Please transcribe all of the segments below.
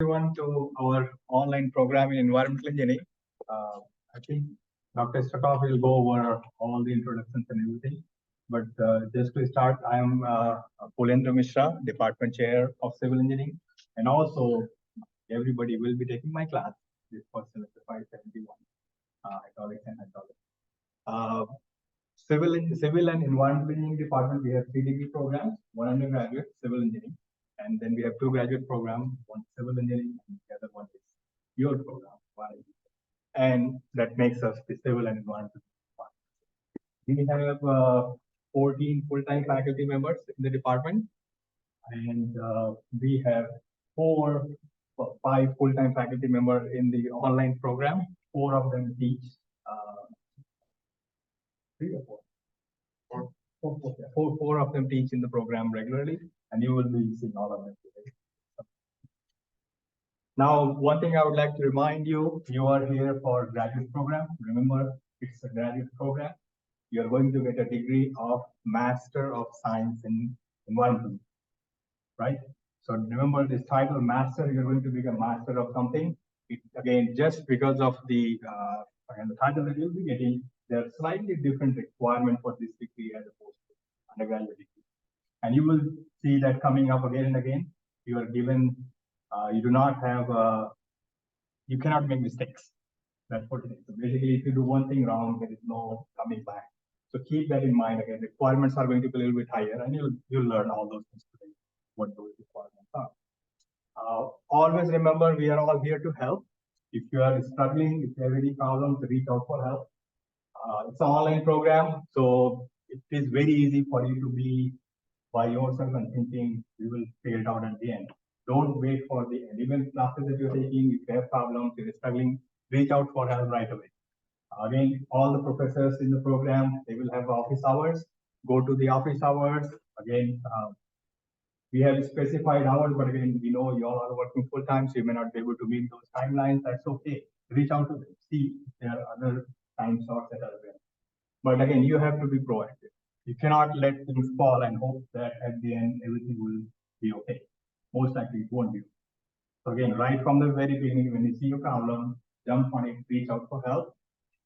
Everyone to our online program in environmental engineering. I think Dr. Stakov will go over all the introductions and everything. But just to start, I am Pulendra Mishra, Department Chair of Civil Engineering, and also everybody will be taking my class this for semester 571, hydraulics and hydraulics. Civil and Environmental Engineering Department, we have 3 degree programs, one undergraduate, civil engineering, and then we have 2 graduate programs, one civil engineering, and the other one is your program, and that makes us the civil and environmental department. We have 14 full-time faculty members in the department, and we have 5 full-time faculty members in the online program. 4 of them teach. 3 or 4? Four of them teach in the program regularly, and you will be seeing all of them today. Now, one thing I would like to remind you, you are here for graduate program. Remember, it's a graduate program. You're going to get a degree of Master of Science in Environment, right? So remember this title, Master, you're going to become Master of something. Again, just because of the title that you'll be getting, there are slightly different requirements for this degree as opposed to undergraduate degree. And you will see that coming up again and again. You are given, you do not have, you cannot make mistakes. That's what it is. So basically, if you do one thing wrong, there is no coming back. So keep that in mind. Again, requirements are going to be a little bit higher, and you'll learn all those things today, what those requirements are. Always remember, we are all here to help. If you are struggling, if you have any problems, reach out for help. It's an online program, so it is very easy for you to be by yourself and thinking you will figure it out at the end. Don't wait for the end. Even classes that you're taking, if you have problems, you're struggling, reach out for help right away. Again, all the professors in the program, they will have office hours. Go to the office hours. Again, we have specified hours, but again, we know you all are working full time, so you may not be able to meet those timelines. That's okay. Reach out to them, see if there are other time slots that are available. But again, you have to be proactive. You cannot let things fall and hope that at the end everything will be okay. Most likely it won't be. So again, right from the very beginning, when you see a problem, jump on it, reach out for help.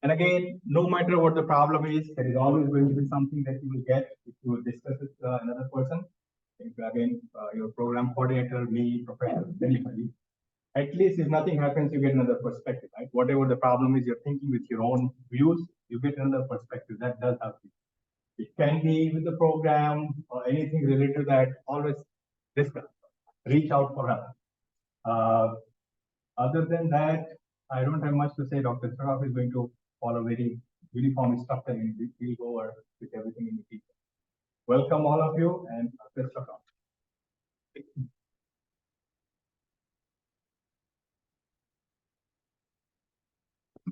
And again, no matter what the problem is, there is always going to be something that you will get if you discuss with another person. If again, your program coordinator, me, professor, anybody. At least if nothing happens, you get another perspective, right? Whatever the problem is, you're thinking with your own views, you get another perspective. That does help you. It can be with the program or anything related to that. Always discuss, reach out for help. Other than that, I don't have much to say. Dr. Stakov is going to follow very uniform structure and we'll go over with everything in the detail. Welcome all of you, and Dr. Stakov.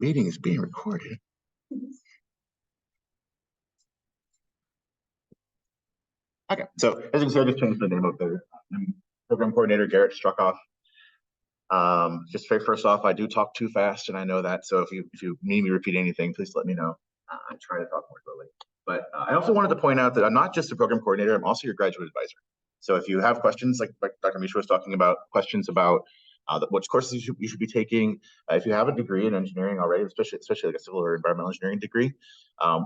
Meeting is being recorded. Okay, so as you can see, I just changed the name of the program coordinator, Garrett Struckoff. Just very first off, I do talk too fast, and I know that. So if you need me repeat anything, please let me know. I try to talk more slowly. But I also wanted to point out that I'm not just a program coordinator; I'm also your graduate advisor. So if you have questions, like Dr. Mishra was talking about, questions about which courses you should be taking. If you have a degree in engineering already, especially like a civil or environmental engineering degree,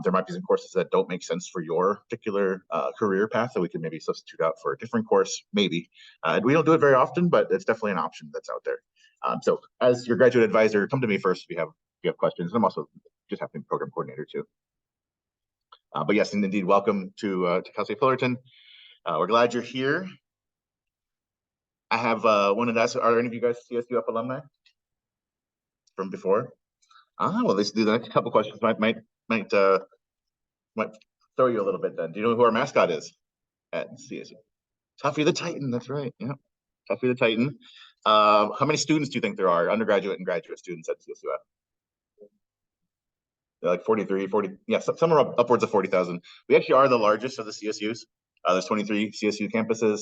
there might be some courses that don't make sense for your particular career path that we can maybe substitute out for a different course, maybe. We don't do it very often, but it's definitely an option that's out there. So as your graduate advisor, come to me first if you have questions. I'm also just happening program coordinator too. But yes, and indeed, welcome to Cal State Fullerton. We're glad you're here. I have wanted to ask, are any of you guys CSUF alumni from before? Well, let's do the next couple questions. Might throw you a little bit then. Do you know who our mascot is at CSU? Tuffy the Titan, that's right. Yeah, Tuffy the Titan. How many students do you think there are, undergraduate and graduate students at CSUF? They're like 43, 40, yeah, some are upwards of 40,000. We actually are the largest of the CSUs. There's 23 CSU campuses.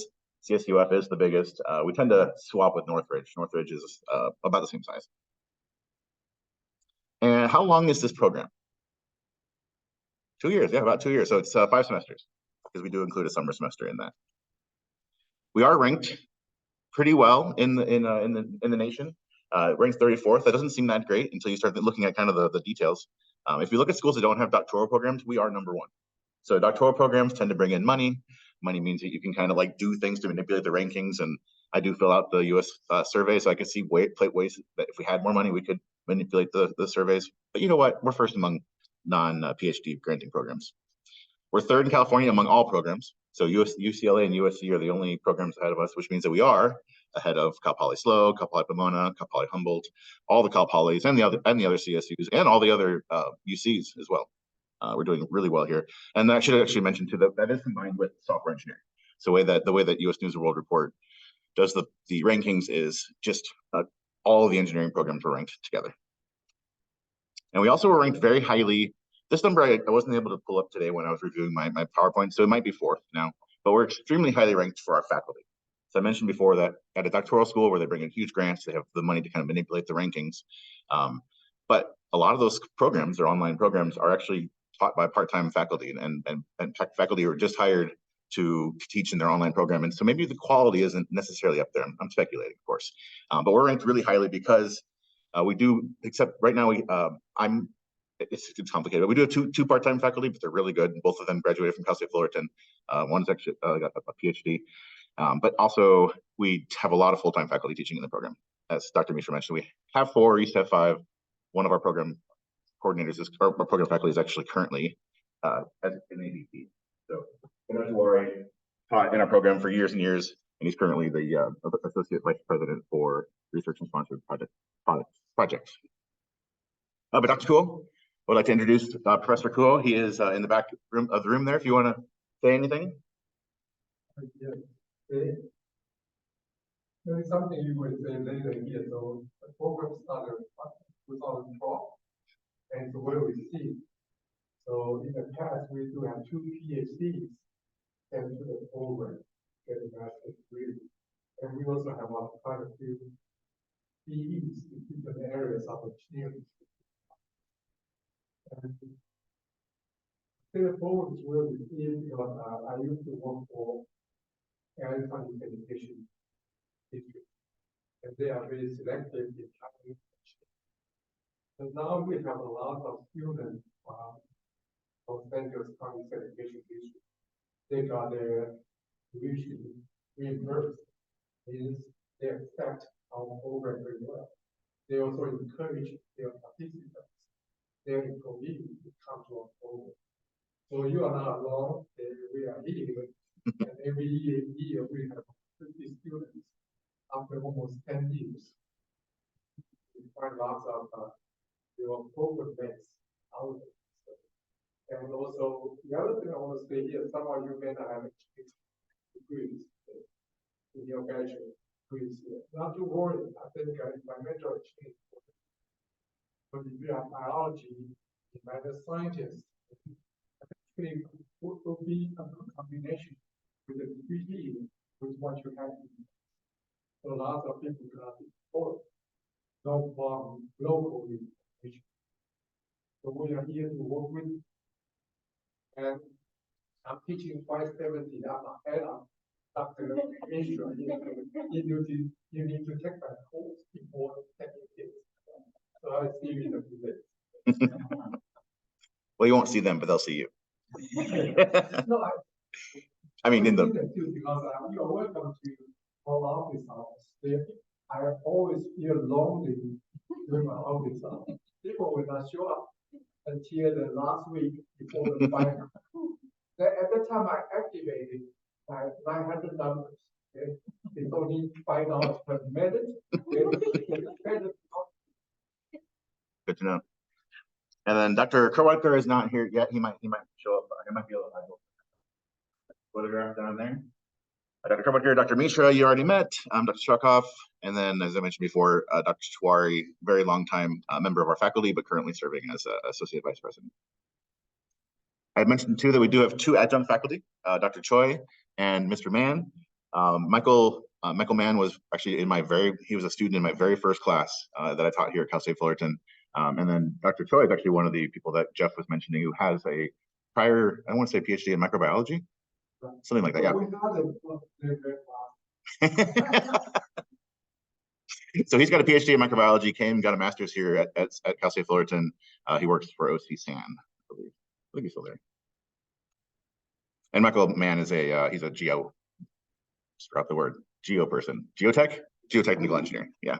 CSUF is the biggest. We tend to swap with Northridge. Northridge is about the same size. And how long is this program? 2 years, yeah, about 2 years. So it's 5 semesters because we do include a summer semester in that. We are ranked pretty well in the nation. Ranked 34th. That doesn't seem that great until you start looking at kind of the details. If you look at schools that don't have doctoral programs, we are number one. So doctoral programs tend to bring in money. Money means that you can kind of like do things to manipulate the rankings. And I do fill out the U.S. Survey, so I can see ways that if we had more money, we could manipulate the surveys. But you know what? We're first among non-PhD granting programs. We're third in California among all programs. So UCLA and USC are the only programs ahead of us, which means that we are ahead of Cal Poly SLO, Cal Poly Pomona, Cal Poly Humboldt, all the Cal Polys and the other CSUs and all the other UCs as well. We're doing really well here. And I should actually mention too that is combined with software engineering. So the way that US News and World Report does the rankings is just all of the engineering programs were ranked together. And we also were ranked very highly. This number I wasn't able to pull up today when I was reviewing my PowerPoint, so it might be fourth now, but we're extremely highly ranked for our faculty. So I mentioned before that at a doctoral school where they bring in huge grants, they have the money to kind of manipulate the rankings. But a lot of those programs or online programs are actually taught by part-time faculty and faculty who are just hired to teach in their online program. And so maybe the quality isn't necessarily up there. I'm speculating, of course, but we're ranked really highly because we do, except right now, it's complicated. We do have two part-time faculty, but they're really good. Both of them graduated from Cal State Fullerton. One's actually got a PhD. But also we have a lot of full-time faculty teaching in the program. As Dr. Mishra mentioned, we have 4, we used to have 5. One of our program coordinators, our program faculty is actually currently as an AVP. So Dr. Wari taught in our program for years and years, and he's currently the Associate Vice President for Research and Sponsored Projects. But Dr. Kuo, I would like to introduce Professor Kuo. He is in the back of the room there, if you want to say anything. Yes. There is something you will say later here. So the program started in 2012, and so where we see. So in the past, we do have 2 PhDs sent to the program, getting master's degree. And we also have quite a few PEs in different areas of engineering. And the program is where we see because I used to work for air traffic education district, and they are very selective in traffic. And now we have a lot of students from San Jose County Education District. They got their tuition reimbursed, means they accept our program very well. They also encourage their participants, their employees to come to our program. So you are not alone, we are leading it. And every year we have 50 students after almost 10 years. We find lots of your program mates out there. And also, the other thing I want to say here, some of you may not have degrees in your graduate degrees here. Not to worry, I think environmental change. But if you have biology, environmental scientists, actually will be a good combination with the degree with what you have. So a lot of people cannot afford no problem locally. So we are here to work with, and I'm teaching 570. I'm ahead of Dr. Mishra. You need to take that course before taking it. So I'll see you in a few days. Well, you won't see them, but they'll see you. No, I mean, in the because you are welcome to our office hours. I always feel lonely during my office hours. People will not show up until the last week before the final. At that time, I activated my 900 numbers. Okay? It's only $5 per minute. Good to know. And then Dr. Kerwalker is not here yet. He might show up. He might be able to photograph down there. Dr. Kerwalker, Dr. Mishra, you already met. I'm Dr. Struckhoff. And then, as I mentioned before, Dr. Chouari, very long time member of our faculty, but currently serving as Associate Vice President. I mentioned too that we do have 2 adjunct faculty, Dr. Choi and Mr. Mann. Michael Mann was actually he was a student in my very first class that I taught here at Cal State Fullerton. And then Dr. Choi is actually one of the people that Jeff was mentioning who has a prior, I don't want to say PhD in microbiology, something like that. Yeah. So he's got a PhD in microbiology, came, got a master's here at Cal State Fullerton. He works for OC San, I believe he's still there. And Michael Mann is he's a geo, forgot the word, geo person, geotechnical engineer, yeah.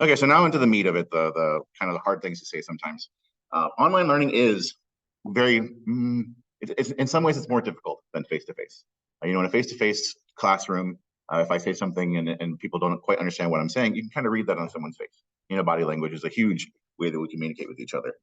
Okay, so now into the meat of it, the kind of the hard things to say sometimes. Online learning is very, it's in some ways it's more difficult than face-to-face. You know, in a face-to-face classroom, if I say something and people don't quite understand what I'm saying, you can kind of read that on someone's face. You know, body language is a huge way that we communicate with each other.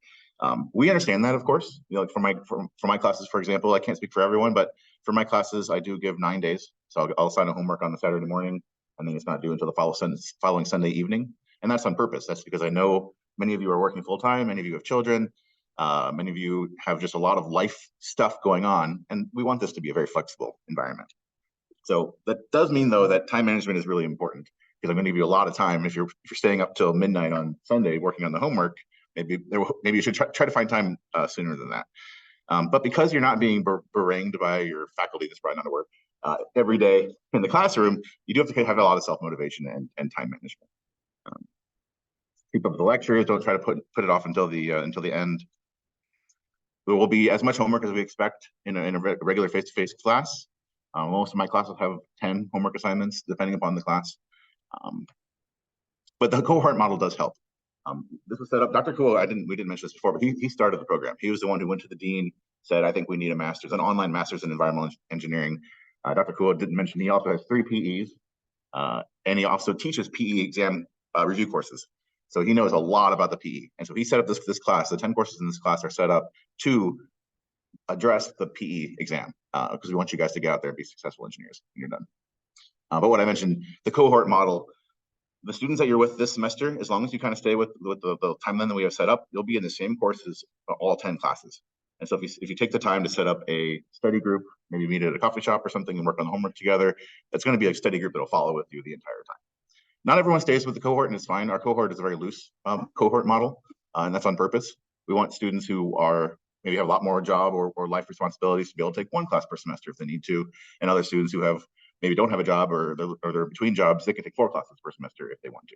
We understand that, of course. You know, like for my classes, for example, I can't speak for everyone, but for my classes, I do give 9 days. So I'll assign a homework on the Saturday morning, and then it's not due until the following Sunday evening. And that's on purpose. That's because I know many of you are working full time, many of you have children, many of you have just a lot of life stuff going on, and we want this to be a very flexible environment. So that does mean, though, that time management is really important, because I'm going to give you a lot of time. If you're staying up till midnight on Sunday working on the homework, maybe you should try to find time sooner than that. But because you're not being harangued by your faculty, that's probably not a word, every day in the classroom, you do have to have a lot of self-motivation and time management. Keep up with the lectures. Don't try to put it off until the end. There will be as much homework as we expect in a regular face-to-face class. Most of my classes have 10 homework assignments, depending upon the class. But the cohort model does help. This was set up. Dr. Kuo, we didn't mention this before, but he started the program. He was the one who went to the dean, said, I think we need an online master's in environmental engineering. Dr. Kuo didn't mention he also has 3 PEs, and he also teaches PE exam review courses. So he knows a lot about the PE. And so he set up this class. The 10 courses in this class are set up to address the PE exam, because we want you guys to get out there and be successful engineers when you're done. But what I mentioned, the cohort model, the students that you're with this semester, as long as you kind of stay with the timeline that we have set up, you'll be in the same courses, all 10 classes. And so if you take the time to set up a study group, maybe meet at a coffee shop or something and work on the homework together, that's going to be a study group that'll follow with you the entire time. Not everyone stays with the cohort, and it's fine. Our cohort is a very loose cohort model, and that's on purpose. We want students who are maybe have a lot more job or life responsibilities to be able to take 1 class per semester if they need to, and other students who have maybe don't have a job or they're between jobs, they can take 4 classes per semester if they want to.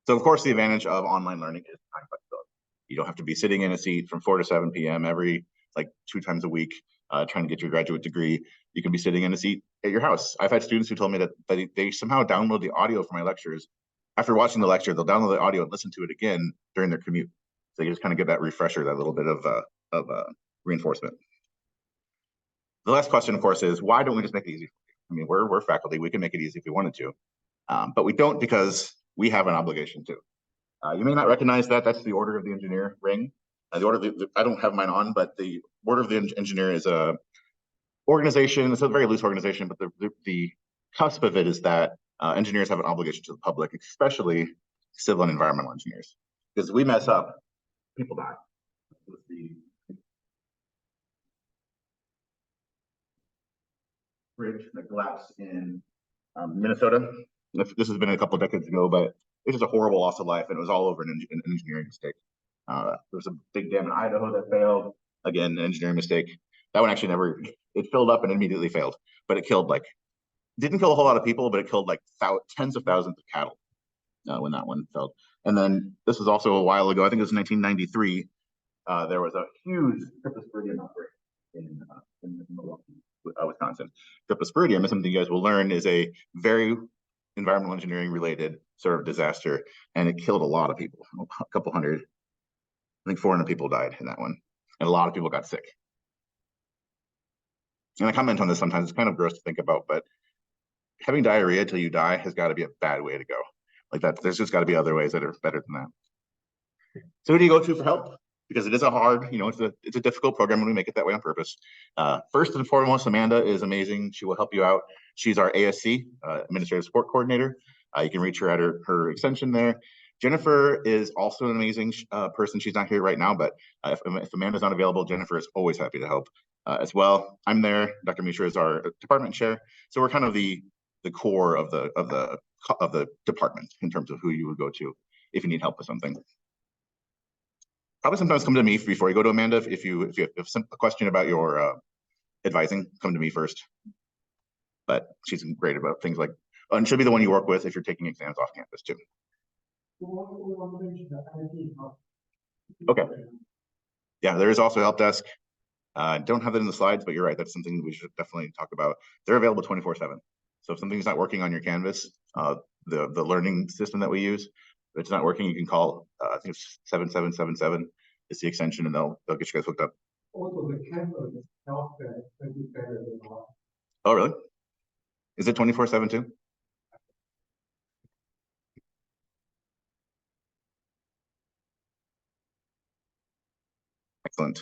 So of course, the advantage of online learning is time flexibility. You don't have to be sitting in a seat from 4 to 7 p.m. every 2 times a week trying to get your graduate degree. You can be sitting in a seat at your house. I've had students who told me that they somehow download the audio for my lectures. After watching the lecture, they'll download the audio and listen to it again during their commute. So you just kind of get that refresher, that little bit of reinforcement. The last question, of course, is why don't we just make it easy? I mean, we're faculty. We can make it easy if we wanted to, but we don't, because we have an obligation to. You may not recognize that. That's the Order of the Engineer ring. The Order of I don't have mine on, but the Order of the Engineer is a organization. It's a very loose organization, but the cusp of it is that engineers have an obligation to the public, especially civil and environmental engineers, because if we mess up, people die. The bridge that collapsed in Minnesota. This has been a couple of decades ago, but it was a horrible loss of life, and it was all over an engineering mistake. There was a big dam in Idaho that failed. Again, an engineering mistake. That one actually it filled up and immediately failed, but it killed didn't kill a whole lot of people, but it killed tens of thousands of cattle when that one failed. And then this was also a while ago. I think it was 1993. There was a huge cryptosporidium outbreak in Milwaukee, Wisconsin. Cryptosporidium is something you guys will learn is a very environmental engineering related sort of disaster, and it killed a lot of people. A couple hundred, I think 400 people died in that one, and a lot of people got sick. And I comment on this sometimes. It's kind of gross to think about, but having diarrhea till you die has got to be a bad way to go. That, there's just got to be other ways that are better than that. So who do you go to for help? Because it is a hard, it's a difficult program, and we make it that way on purpose. First and foremost, Amanda is amazing. She will help you out. She's our ASC, Administrative Support Coordinator. You can reach her at her extension there. Jennifer is also an amazing person. She's not here right now, but if Amanda's not available, Jennifer is always happy to help as well. I'm there. Dr. Mishra is our department chair. So we're kind of the core of the department in terms of who you would go to if you need help with something. Probably sometimes come to me before you go to Amanda if you have a question about your advising, come to me first. But she's great about things like, and she'll be the one you work with if you're taking exams off campus too. Okay. Yeah, there is also a help desk. Don't have that in the slides, but you're right. That's something we should definitely talk about. They're available 24/7. So if something's not working on your Canvas, the learning system that we use, if it's not working, you can call, I think it's 7777 is the extension, and they'll get you guys hooked up. Also, the Canvas help that can be better than ours. Oh, really? Is it 24/7 too? Excellent.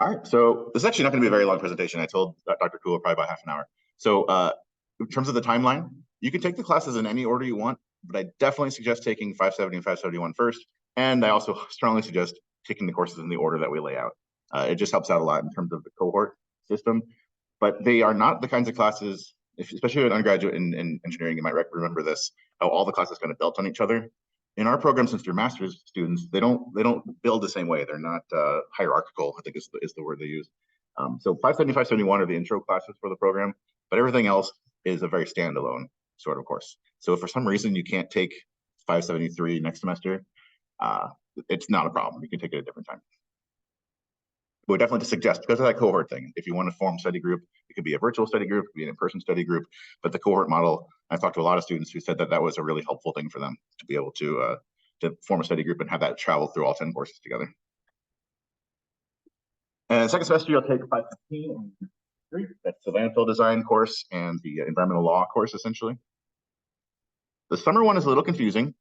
All right, so this is actually not going to be a very long presentation. I told Dr. Kuhl probably about half an hour. So in terms of the timeline, you can take the classes in any order you want, but I definitely suggest taking 570 and 571 first. And I also strongly suggest taking the courses in the order that we lay out. It just helps out a lot in terms of the cohort system, but they are not the kinds of classes, especially an undergraduate in engineering, you might remember this, how all the classes kind of built on each other. In our program, since they're master's students, they don't build the same way. They're not hierarchical, I think is the word they use. So 570, 571 are the intro classes for the program, but everything else is a very standalone sort of course. So if for some reason you can't take 573 next semester, it's not a problem. You can take it at a different time. We would definitely suggest, because of that cohort thing, if you want to form a study group, it could be a virtual study group, it could be an in-person study group, but the cohort model, I've talked to a lot of students who said that that was a really helpful thing for them to be able to form a study group and have that travel through all 10 courses together. And second semester, you'll take 515 and 3. That's the landfill design course and the environmental law course, essentially. The summer one is a little confusing.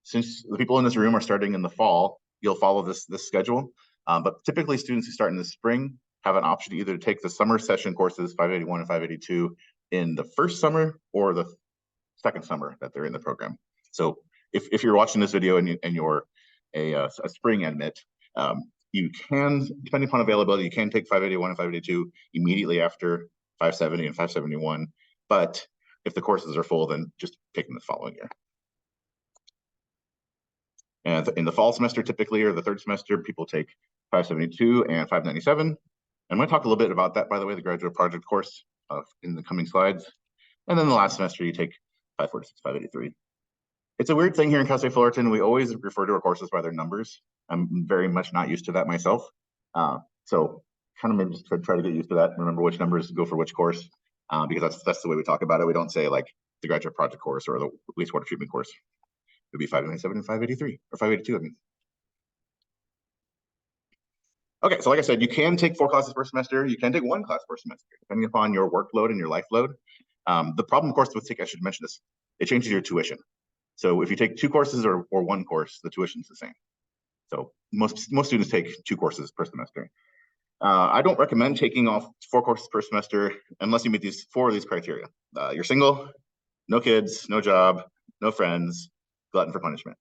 Since the people in this room are starting in the fall, you'll follow this schedule. But typically students who start in the spring have an option to either take the summer session courses 581 and 582 in the first summer or the second summer that they're in the program. So if you're watching this video and you're a spring admit, you can, depending upon availability, you can take 581 and 582 immediately after 570 and 571. But if the courses are full, then just take them the following year. And in the fall semester, typically, or the third semester, people take 572 and 597. I'm going to talk a little bit about that, by the way, the graduate project course in the coming slides. And then the last semester, you take 546, 583. It's a weird thing here in Cal State Fullerton. We always refer to our courses by their numbers. I'm very much not used to that myself. So kind of maybe just try to get used to that. Remember which numbers go for which course, because that's the way we talk about it. We don't say like the graduate project course or the wastewater treatment course. It would be 597 and 583 or 582, I mean. Okay, so like I said, you can take 4 classes per semester. You can take 1 class per semester, depending upon your workload and your life load. The problem, of course, with I should mention this, it changes your tuition. So if you take 2 courses or 1 course, the tuition's the same. So most students take 2 courses per semester. I don't recommend taking off 4 courses per semester unless you meet 4 of these criteria. You're single, no kids, no job, no friends, glutton for punishment.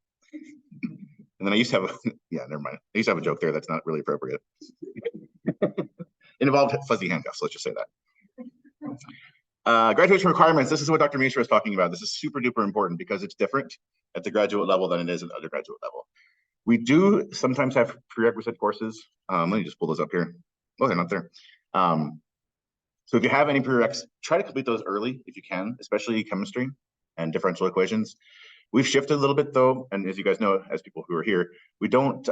And then I used to have yeah, never mind. I used to have a joke there that's not really appropriate. It involved fuzzy handcuffs, let's just say that. Graduation requirements, this is what Dr. Mishra is talking about. This is super duper important because it's different at the graduate level than it is at the undergraduate level. We do sometimes have prerequisite courses. Let me just pull those up here. Oh, they're not there. So if you have any prereqs, try to complete those early if you can, especially chemistry and differential equations. We've shifted a little bit though, and as you guys know, as people who are here, we don't.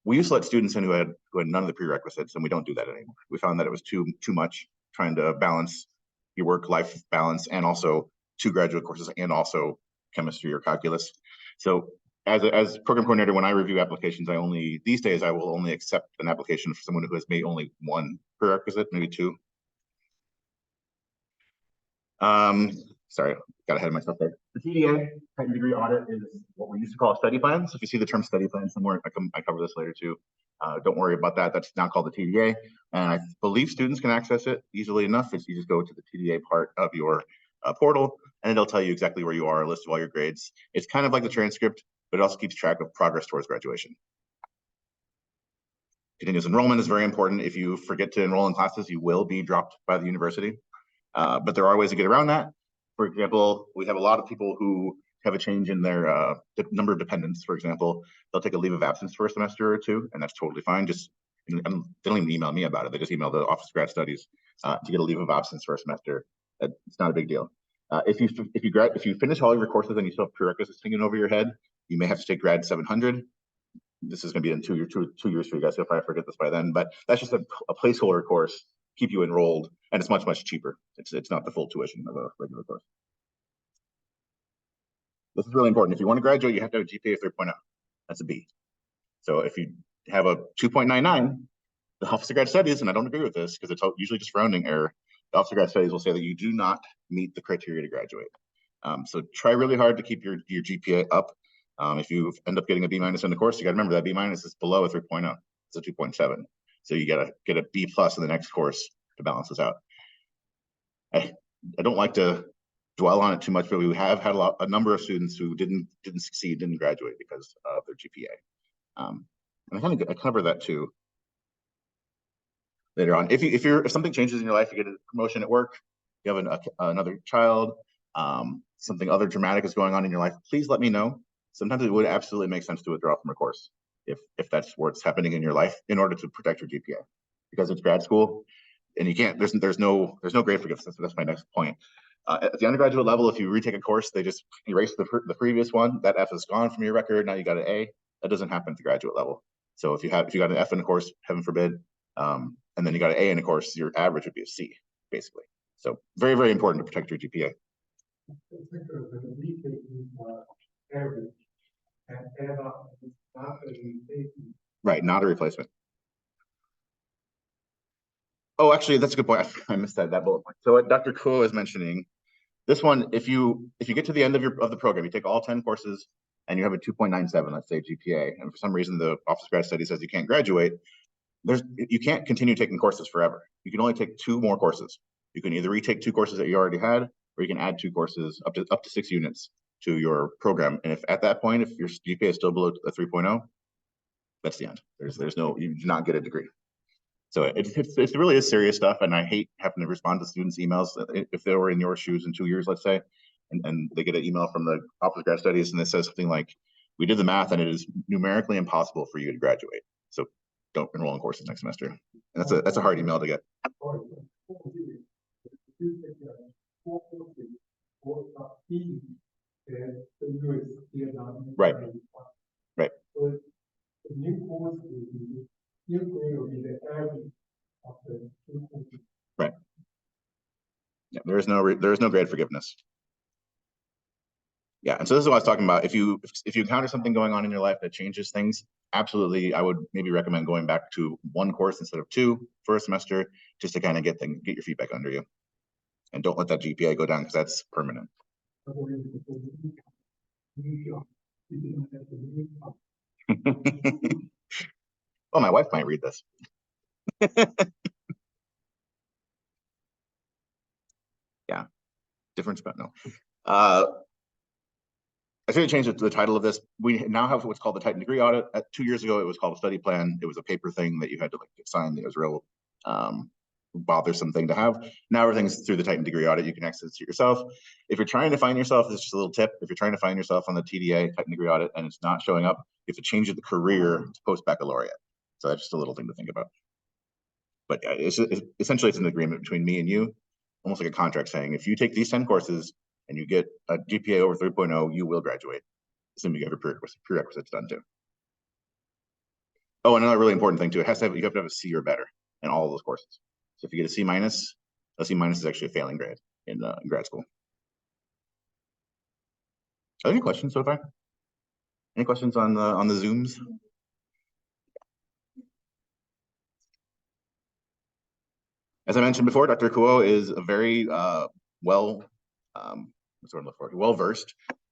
We used to let students in who had none of the prerequisites, and we don't do that anymore. We found that it was too much trying to balance your work-life balance and also 2 graduate courses and also chemistry or calculus. So as program coordinator, when I review applications, these days I will only accept an application for someone who has made only 1 prerequisite, maybe 2. Sorry, got ahead of myself there. The TDA, Titan Degree Audit, is what we used to call a study plan. So if you see the term study plan somewhere, I cover this later too. Don't worry about that. That's now called the TDA. And I believe students can access it easily enough. You just go to the TDA part of your portal, and it'll tell you exactly where you are, a list of all your grades. It's kind of like the transcript, but it also keeps track of progress towards graduation. Continuous enrollment is very important. If you forget to enroll in classes, you will be dropped by the university. But there are ways to get around that. For example, we have a lot of people who have a change in their number of dependents, for example. They'll take a leave of absence for a semester or 2, and that's totally fine. Just And they don't even email me about it. They just email the Office of Grad Studies to get a leave of absence for a semester. It's not a big deal. If you finish all of your courses and you still have prerequisites hanging over your head, you may have to take Grad 700. This is going to be in 2 years for you guys. So if I forget this by then, but that's just a placeholder course, keep you enrolled, and it's much cheaper. It's not the full tuition of a regular course. This is really important. If you want to graduate, you have to have a GPA of 3.0. That's a B. So if you have a 2.99, the Office of Grad Studies, and I don't agree with this because it's usually just rounding error, the Office of Grad Studies will say that you do not meet the criteria to graduate. So try really hard to keep your GPA up. If you end up getting a B- in the course, you got to remember that B- is below a 3.0. It's a 2.7. So you got to get a B+ in the next course to balance this out. I don't like to dwell on it too much, but we have had a number of students who didn't succeed, didn't graduate because of their GPA. And I cover that too later on. If something changes in your life, you get a promotion at work, you have another child, something other dramatic is going on in your life, please let me know. Sometimes it would absolutely make sense to withdraw from a course if that's what's happening in your life in order to protect your GPA, because it's grad school and you can't. There's no grade forgiveness. That's my next point. At the undergraduate level, if you retake a course, they just erase the previous one. That F is gone from your record. Now you got an A. That doesn't happen at the graduate level. So if you got an F in a course, heaven forbid, and then you got an A in a course, your average would be a C, basically. So very, very important to protect your GPA. Right, not a replacement. Oh, actually, that's a good point. I missed that bullet point. So what Dr. Kuo is mentioning, this one, if you get to the end of the program, you take all 10 courses and you have a 2.97, let's say GPA, and for some reason the Office of Grad Studies says you can't graduate, you can't continue taking courses forever. You can only take 2 more courses. You can either retake 2 courses that you already had, or you can add 2 courses up to 6 units to your program. And if at that point, if your GPA is still below a 3.0, that's the end. There's no, you do not get a degree. So it really is serious stuff, and I hate having to respond to students' emails if they were in your shoes in 2 years, let's say, and they get an email from the Office of Grad Studies and it says something like, "We did the math and it is numerically impossible for you to graduate. So don't enroll in courses next semester." And that's a hard email to get. Right. Right. The new course will be the average of the 2 courses. Right. Yeah, there is no grade forgiveness. Yeah, and so this is what I was talking about. If you encounter something going on in your life that changes things, absolutely, I would maybe recommend going back to 1 course instead of 2 for a semester, just to kind of get your feedback under you, and don't let that GPA go down because that's permanent. Well, my wife might read this. Yeah, different spot. No. I should have changed the title of this. We now have what's called the Titan Degree Audit. 2 years ago, it was called a study plan. It was a paper thing that you had to sign. It was real bothersome thing to have. Now everything's through the Titan Degree Audit. You can access it yourself. If you're trying to find yourself, this is just a little tip. If you're trying to find yourself on the TDA Titan Degree Audit and it's not showing up, you have to change the career to post-baccalaureate. So that's just a little thing to think about. But yeah, essentially it's an agreement between me and you, almost like a contract saying, if you take these 10 courses and you get a GPA over 3.0, you will graduate, assuming you have your prerequisites done too. Oh, another really important thing too, you have to have a C or better in all of those courses. So if you get a C-, a C- is actually a failing grade in grad school. Are there any questions so far? Any questions on the Zooms? As I mentioned before, Dr. Kuo is a very well-versed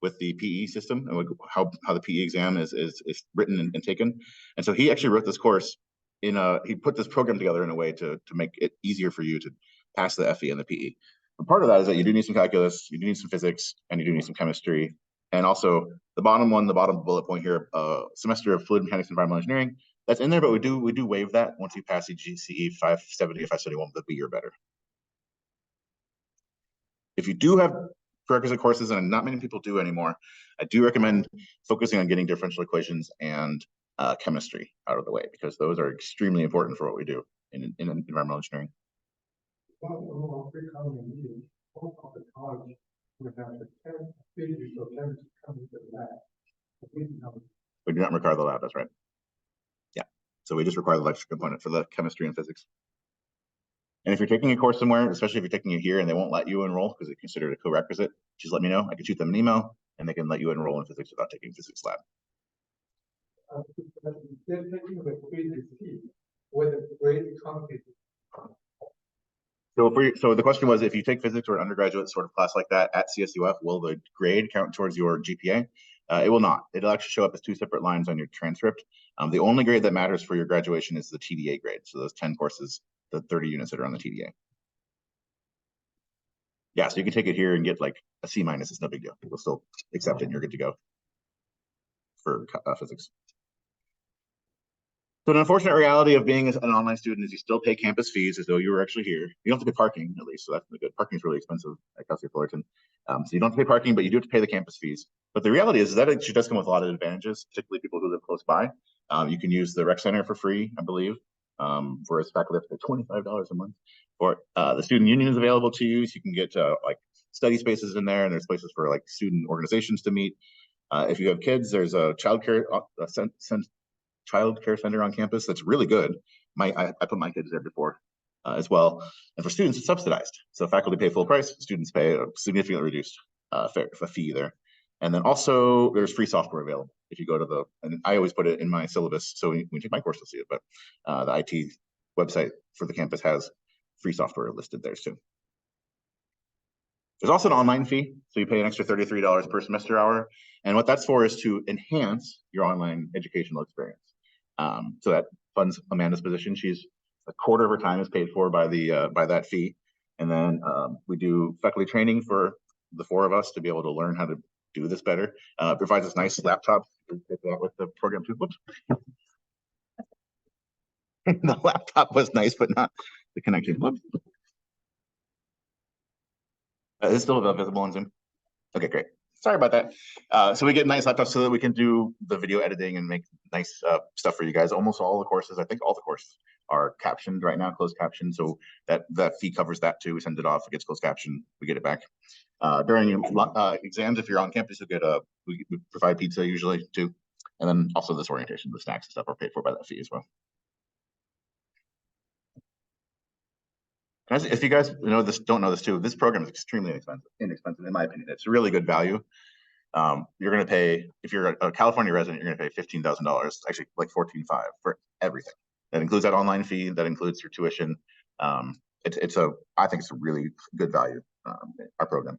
with the PE system and how the PE exam is written and taken. And so he actually wrote this course he put this program together in a way to make it easier for you to pass the FE and the PE. And part of that is that you do need some calculus, you do need some physics, and you do need some chemistry. And also the bottom bullet point here, semester of fluid mechanics and environmental engineering, that's in there, but we do waive that once you pass the GCE 570 or 571 with a B or better. If you do have prerequisite courses, and not many people do anymore, I do recommend focusing on getting differential equations and chemistry out of the way, because those are extremely important for what we do in environmental engineering. Most of the college would have the 10 physics or chemistry coming to the lab. We do not require the lab, that's right. Yeah, so we just require the lecture component for the chemistry and physics. And if you're taking a course somewhere, especially if you're taking it here and they won't let you enroll because it's considered a co-requisite, just let me know. I can shoot them an email and they can let you enroll in physics without taking physics lab. They're taking the physics with the grade company. So the question was, if you take physics or an undergraduate sort of class like that at CSUF, will the grade count towards your GPA? It will not. It'll actually show up as 2 separate lines on your transcript. The only grade that matters for your graduation is the TDA grade. So those 10 courses, the 30 units that are on the TDA. Yeah, so you can take it here and get like a C-. It's no big deal. We'll still accept it and you're good to go for physics. So an unfortunate reality of being an online student is you still pay campus fees as though you were actually here. You don't have to pay parking, at least, so that's good. Parking is really expensive at Cal State Fullerton. So you don't have to pay parking, but you do have to pay the campus fees. But the reality is that it actually does come with a lot of advantages, particularly people who live close by. You can use the rec center for free, I believe, for its faculty up to $25 a month. Or the student union is available to you, so you can get like study spaces in there, and there's places for like student organizations to meet. If you have kids, there's a childcare center on campus that's really good. I put my kids there before as well. And for students, it's subsidized. So faculty pay full price, students pay a significantly reduced fee there. And then also there's free software available. If you go to and I always put it in my syllabus, so when you take my course, you'll see it, but the IT website for the campus has free software listed there too. There's also an online fee, so you pay an extra $33 per semester hour. And what that's for is to enhance your online educational experience. So that funds Amanda's position. She's a quarter of her time is paid for by that fee. And then we do faculty training for the 4 of us to be able to learn how to do this better. Provides us nice laptops with the program too. Whoops. The laptop was nice, but not the connection. Whoops. Is it still visible on Zoom? Okay, great. Sorry about that. So we get nice laptops so that we can do the video editing and make nice stuff for you guys. Almost all the courses, I think all the courses are captioned right now, closed captioned. So that fee covers that too. We send it off, it gets closed captioned, we get it back. During exams, if you're on campus, you get we provide pizza usually too. And then also this orientation, the snacks and stuff are paid for by that fee as well. If you guys don't know this too, this program is extremely inexpensive in my opinion. It's a really good value. You're going to pay, if you're a California resident, you're going to pay $15,000, actually like $14,500 for everything. That includes that online fee, that includes your tuition. I think it's a really good value, our program.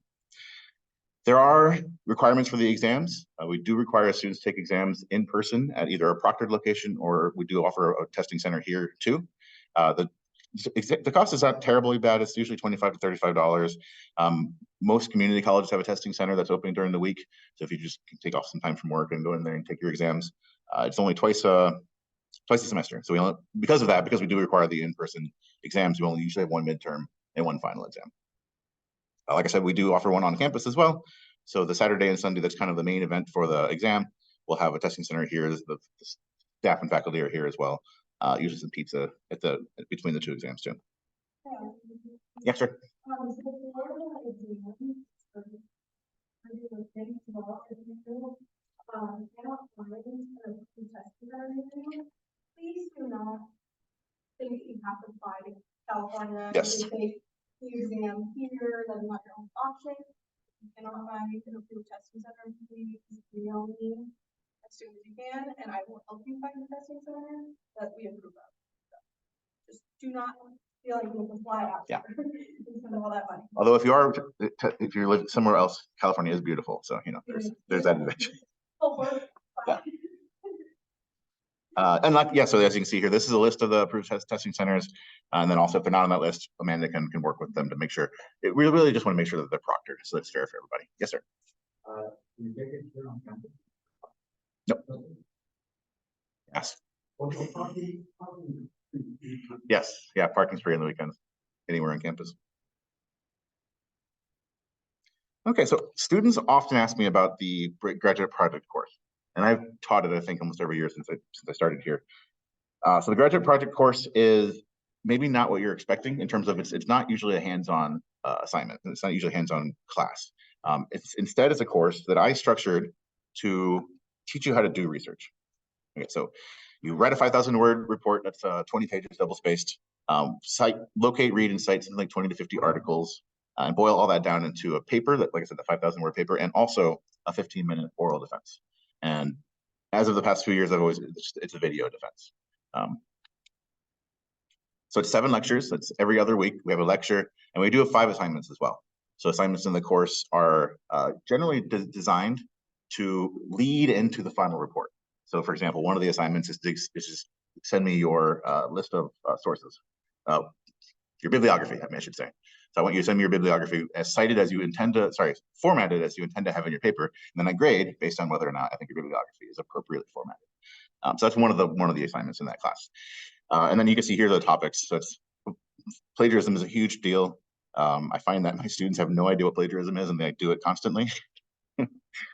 There are requirements for the exams. We do require students to take exams in person at either a proctored location, or we do offer a testing center here too. The cost is not terribly bad. It's usually $25 to $35. Most community colleges have a testing center that's open during the week. So if you just take off some time from work and go in there and take your exams, it's only twice a semester. So because we do require the in-person exams, we only usually have 1 midterm and 1 final exam. Like I said, we do offer one on campus as well. So the Saturday and Sunday, that's kind of the main event for the exam. We'll have a testing center here. The staff and faculty are here as well. Usually some pizza between the 2 exams too. Yeah, sure. Please do not think that you have to apply to California. Yes. You take the exam here, that's not your own option. You cannot find an approved testing center. Please email me as soon as you can, and I will help you find the testing center that we approve of. So just do not feel like you have to fly out. Yeah. And spend all that money. Although if you live somewhere else, California is beautiful. So there's that advantage. Yeah. So as you can see here, this is a list of the approved testing centers. And then also if they're not on that list, Amanda can work with them to make sure. We really just want to make sure that they're proctored, so it's fair for everybody. Yes, sir. You take it here on campus? Nope. Yes. Yes. Yeah, parking's free on the weekends, anywhere on campus. Okay, so students often ask me about the graduate project course. And I've taught it, I think, almost every year since I started here. So the graduate project course is maybe not what you're expecting in terms of it's not usually a hands-on assignment. It's not usually a hands-on class. Instead, it's a course that I structured to teach you how to do research. Okay, so you write a 5,000 word report that's 20 pages double spaced. Locate, read, and cite something like 20 to 50 articles, and boil all that down into a paper that, like I said, the 5,000 word paper, and also a 15-minute oral defense. And as of the past few years, it's a video defense. So it's 7 lectures. That's every other week. We have a lecture, and we do have 5 assignments as well. So assignments in the course are generally designed to lead into the final report. So for example, one of the assignments is just send me your list of sources, your bibliography, I should say. So I want you to send me your bibliography as cited as you intend to, formatted as you intend to have in your paper, and then I grade based on whether or not I think your bibliography is appropriately formatted. So that's one of the assignments in that class. And then you can see here are the topics. So plagiarism is a huge deal. I find that my students have no idea what plagiarism is, and they do it constantly.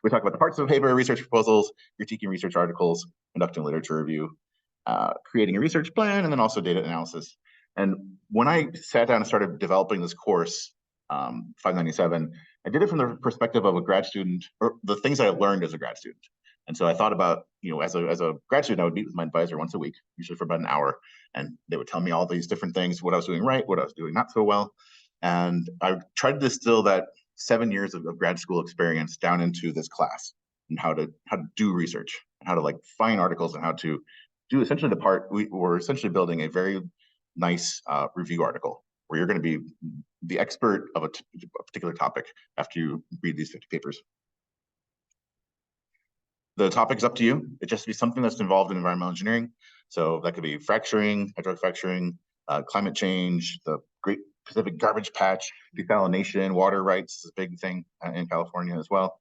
We talk about the parts of a paper, research proposals, critiquing research articles, conducting literature review, creating a research plan, and then also data analysis. And when I sat down and started developing this course, 597, I did it from the perspective of a grad student, or the things that I learned as a grad student. And so I thought about, as a grad student, I would meet with my advisor once a week, usually for about an hour, and they would tell me all these different things, what I was doing right, what I was doing not so well. And I tried to distill that 7 years of grad school experience down into this class, and how to do research, and how to find articles, and how to do essentially the part we're essentially building a very nice review article where you're going to be the expert of a particular topic after you read these 50 papers. The topic is up to you. It just be something that's involved in environmental engineering. So that could be fracturing, hydraulic fracturing, climate change, the Great Pacific Garbage Patch, desalination, water rights is a big thing in California as well.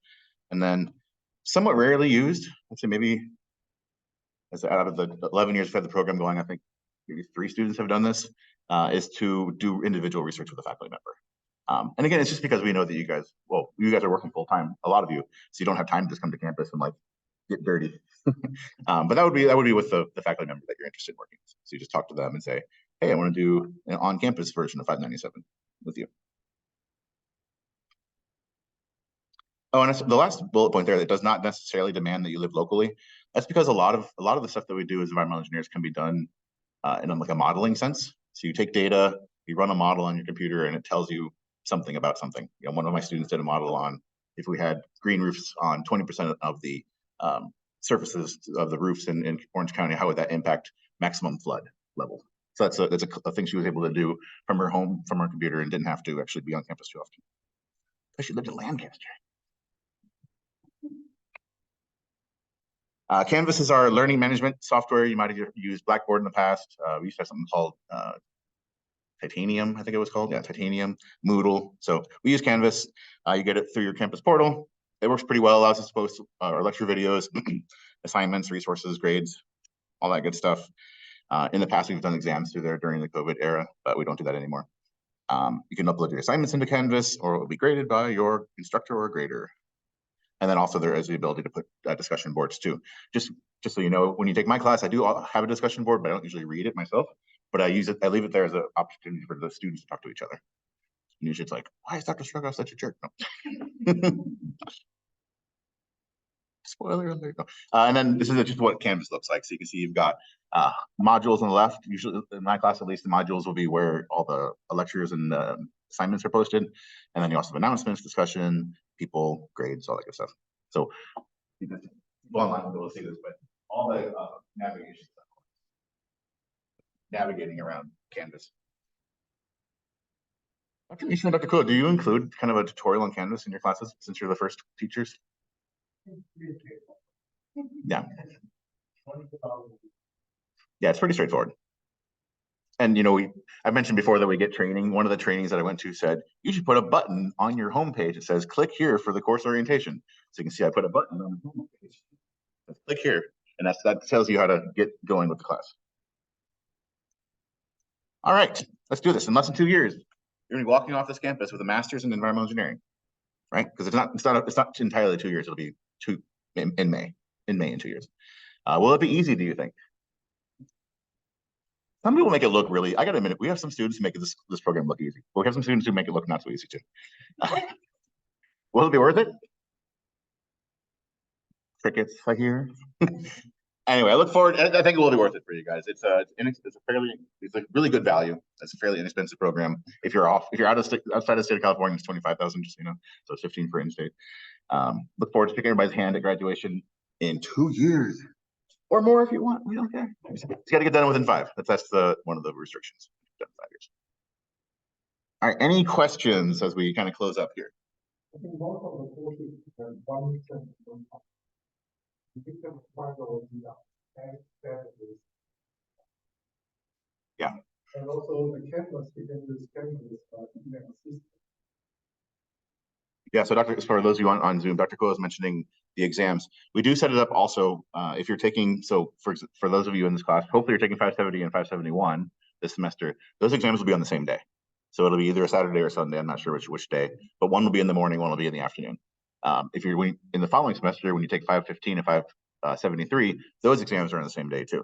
And then somewhat rarely used, I'd say maybe as out of the 11 years I've had the program going, I think maybe 3 students have done this, is to do individual research with a faculty member. And again, it's just because we know that you guys are working full time, a lot of you, so you don't have time to just come to campus and get dirty. But that would be with the faculty member that you're interested in working with. So you just talk to them and say, hey, I want to do an on-campus version of 597 with you. Oh, and the last bullet point there, that does not necessarily demand that you live locally. That's because a lot of the stuff that we do as environmental engineers can be done in a modeling sense. So you take data, you run a model on your computer, and it tells you something about something. One of my students did a model on if we had green roofs on 20% of the surfaces of the roofs in Orange County, how would that impact maximum flood level? So that's a thing she was able to do from her home, from her computer, and didn't have to actually be on campus too often. But she lived in Lancaster. Canvas is our learning management software. You might have used Blackboard in the past. We used to have something called Titanium, I think it was called. Yeah, Titanium, Moodle. So we use Canvas. You get it through your campus portal. It works pretty well, allows us to post our lecture videos, assignments, resources, grades, all that good stuff. In the past, we've done exams through there during the COVID era, but we don't do that anymore. You can upload your assignments into Canvas, or it will be graded by your instructor or grader. And then also there is the ability to put discussion boards too. Just so you know, when you take my class, I do have a discussion board, but I don't usually read it myself. But I leave it there as an opportunity for the students to talk to each other. And usually it's like, why is Dr. Strogoff such a jerk? No. Spoiler alert. And then this is just what Canvas looks like. So you can see you've got modules on the left. Usually in my class, at least, the modules will be where all the lectures and assignments are posted. And then you also have announcements, discussion, people, grades, all that good stuff. So you can go online and be able to see this, but all the navigation stuff, navigating around Canvas. Dr. Kula, do you include kind of a tutorial on Canvas in your classes since you're the first teachers? Yeah. Yeah, it's pretty straightforward. And I mentioned before that we get training. One of the trainings that I went to said you should put a button on your homepage. It says click here for the course orientation. So you can see I put a button on the homepage. Click here, and that tells you how to get going with the class. All right, let's do this. In less than 2 years, you're gonna be walking off this campus with a master's in environmental engineering, right? Because it's not entirely 2 years. It'll be 2 in May. in May in 2 years. Will it be easy, do you think? Some people make it look really, I gotta admit, we have some students who make this program look easy, but we have some students who make it look not so easy too. Will it be worth it? Crickets, I hear. Anyway, I look forward, I think it will be worth it for you guys. It's a really good value. It's a fairly inexpensive program. If you're outside of the state of California, it's 25,000, just so you know, so it's 15 for in-state. Look forward to picking everybody's hand at graduation in 2 years. Or more if you want, we don't care. It's got to get done within 5. That's one of the restrictions. Done in 5 years. All right, any questions as we kind of close up here? I think most of the courses are 1 term. You pick them apart or Yeah. And also the campus, we can use campus email system. Yeah, so for those of you on Zoom, Dr. Koh is mentioning the exams. We do set it up also if you're taking, so for those of you in this class, hopefully you're taking 570 and 571 this semester, those exams will be on the same day. So it'll be either a Saturday or Sunday, I'm not sure which day, but one will be in the morning, one will be in the afternoon. If you're in the following semester, when you take 515 and 573, those exams are on the same day too.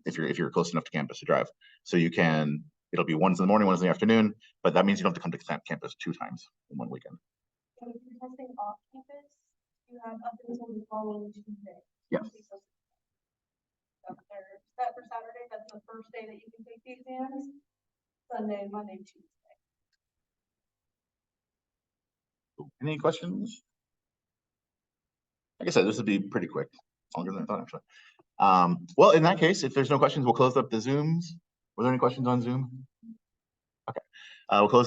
If you're close enough to campus to drive. So you can, it'll be one's in the morning, one's in the afternoon, but that means you don't have to come to campus 2 times in one weekend. So if you're testing off campus, you have up until the following Tuesday. Yes. So they're set for Saturday, that's the first day that you can take the exams. Sunday, Monday, Tuesday. Any questions? Like I said, this would be pretty quick, longer than I thought actually. Well, in that case, if there's no questions, we'll close up the Zooms. Were there any questions on Zoom? Okay, we'll close up.